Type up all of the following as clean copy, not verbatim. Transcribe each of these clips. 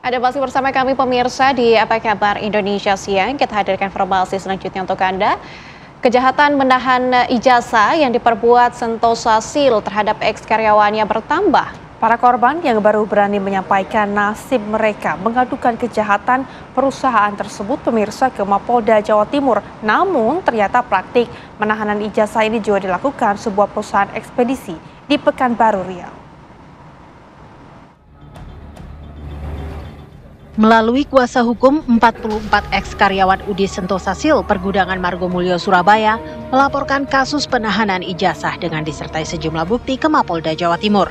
Ada masih bersama kami pemirsa di Apa Kabar Indonesia Siang. Kita hadirkan informasi selanjutnya untuk Anda. Kejahatan menahan ijazah yang diperbuat Sentosa Sil terhadap eks-karyawannya bertambah. Para korban yang baru berani menyampaikan nasib mereka mengadukan kejahatan perusahaan tersebut pemirsa ke Mapolda Jawa Timur. Namun ternyata praktik menahanan ijazah ini juga dilakukan sebuah perusahaan ekspedisi di Pekanbaru Riau. Melalui kuasa hukum, 44 eks-karyawan UD Sentosa Sil Pergudangan Margomulyo Surabaya melaporkan kasus penahanan ijazah dengan disertai sejumlah bukti ke Mapolda Jawa Timur.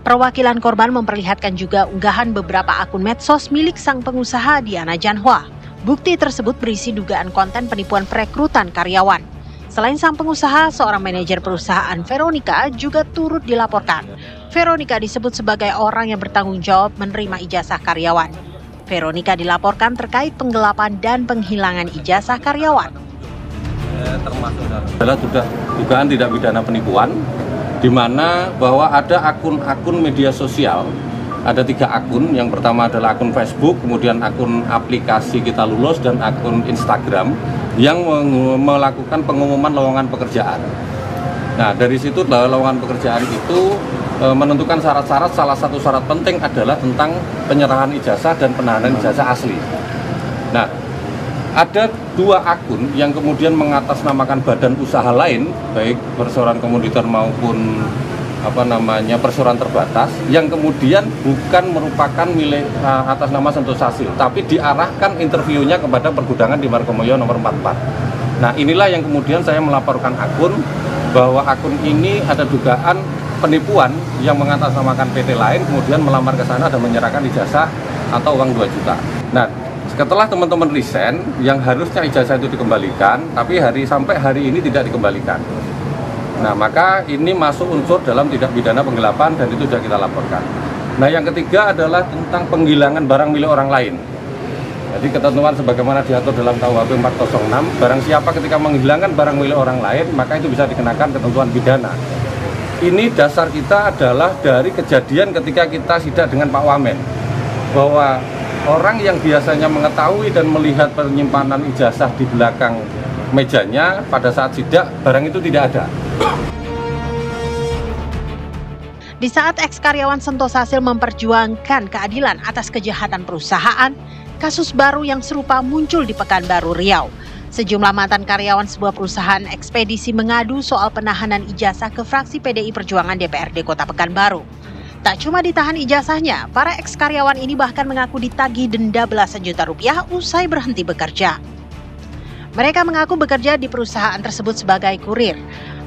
Perwakilan korban memperlihatkan juga unggahan beberapa akun medsos milik sang pengusaha Diana Janhwa. Bukti tersebut berisi dugaan konten penipuan perekrutan karyawan. Selain sang pengusaha, seorang manajer perusahaan Veronica juga turut dilaporkan. Veronica disebut sebagai orang yang bertanggung jawab menerima ijazah karyawan. Veronica dilaporkan terkait penggelapan dan penghilangan ijazah karyawan. Termasuk adalah dugaan tindak pidana penipuan, di mana bahwa ada akun-akun media sosial, ada 3 akun. Yang pertama adalah akun Facebook, kemudian akun aplikasi Kita Lulus, dan akun Instagram yang melakukan pengumuman lowongan pekerjaan. Nah, dari situ lowongan pekerjaan itu menentukan syarat-syarat. Salah satu syarat penting adalah tentang penyerahan ijazah dan penahanan ijazah asli. Nah, ada 2 akun yang kemudian mengatasnamakan badan usaha lain, baik perseroan komoditor maupun perseroan terbatas, yang kemudian bukan merupakan milik atas nama Sentosa Sil, tapi diarahkan interviewnya kepada pergudangan di Margomulyo nomor 44. Nah, inilah yang kemudian saya melaporkan akun, bahwa akun ini ada dugaan penipuan yang mengatasnamakan PT lain, kemudian melamar ke sana dan menyerahkan ijazah atau uang 2 juta. Nah, setelah teman-teman resign, yang harusnya ijazah itu dikembalikan, tapi sampai hari ini tidak dikembalikan. Nah, maka ini masuk unsur dalam tindak pidana penggelapan dan itu sudah kita laporkan. Nah, yang ketiga adalah tentang penghilangan barang milik orang lain. Jadi ketentuan sebagaimana diatur dalam KUHP 406, barang siapa ketika menghilangkan barang milik orang lain, maka itu bisa dikenakan ketentuan pidana. Ini dasar kita adalah dari kejadian ketika kita sidak dengan Pak Wamen, bahwa orang yang biasanya mengetahui dan melihat penyimpanan ijazah di belakang mejanya, pada saat sidak barang itu tidak ada. Di saat eks-karyawan Sentosa Sil memperjuangkan keadilan atas kejahatan perusahaan, kasus baru yang serupa muncul di Pekanbaru Riau. Sejumlah mantan karyawan sebuah perusahaan ekspedisi mengadu soal penahanan ijazah ke fraksi PDI Perjuangan DPRD Kota Pekanbaru. Tak cuma ditahan ijazahnya, para eks-karyawan ini bahkan mengaku ditagih denda belasan juta rupiah usai berhenti bekerja. Mereka mengaku bekerja di perusahaan tersebut sebagai kurir.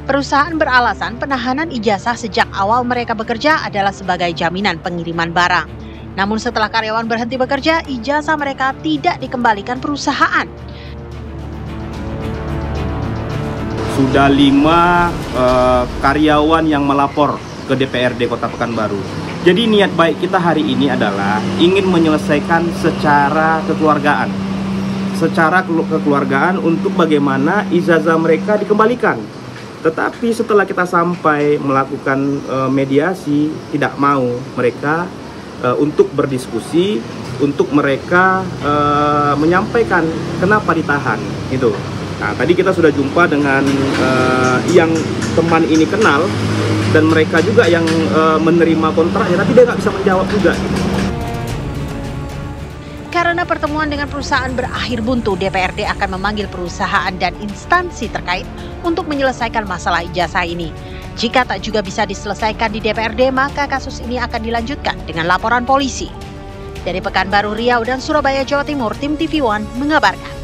Perusahaan beralasan penahanan ijazah sejak awal mereka bekerja adalah sebagai jaminan pengiriman barang. Namun setelah karyawan berhenti bekerja, ijazah mereka tidak dikembalikan perusahaan. Sudah 5 karyawan yang melapor ke DPRD Kota Pekanbaru. Jadi niat baik kita hari ini adalah ingin menyelesaikan secara kekeluargaan. Secara kekeluargaan untuk bagaimana ijazah mereka dikembalikan. Tetapi setelah kita sampai melakukan mediasi, tidak mau mereka untuk berdiskusi, untuk mereka menyampaikan kenapa ditahan gitu. Nah, tadi kita sudah jumpa dengan yang teman ini kenal, dan mereka juga yang menerima kontraknya, tapi dia nggak bisa menjawab juga. Karena pertemuan dengan perusahaan berakhir buntu, DPRD akan memanggil perusahaan dan instansi terkait untuk menyelesaikan masalah ijazah ini. Jika tak juga bisa diselesaikan di DPRD, maka kasus ini akan dilanjutkan dengan laporan polisi. Dari Pekanbaru Riau dan Surabaya, Jawa Timur, tim TV One mengabarkan.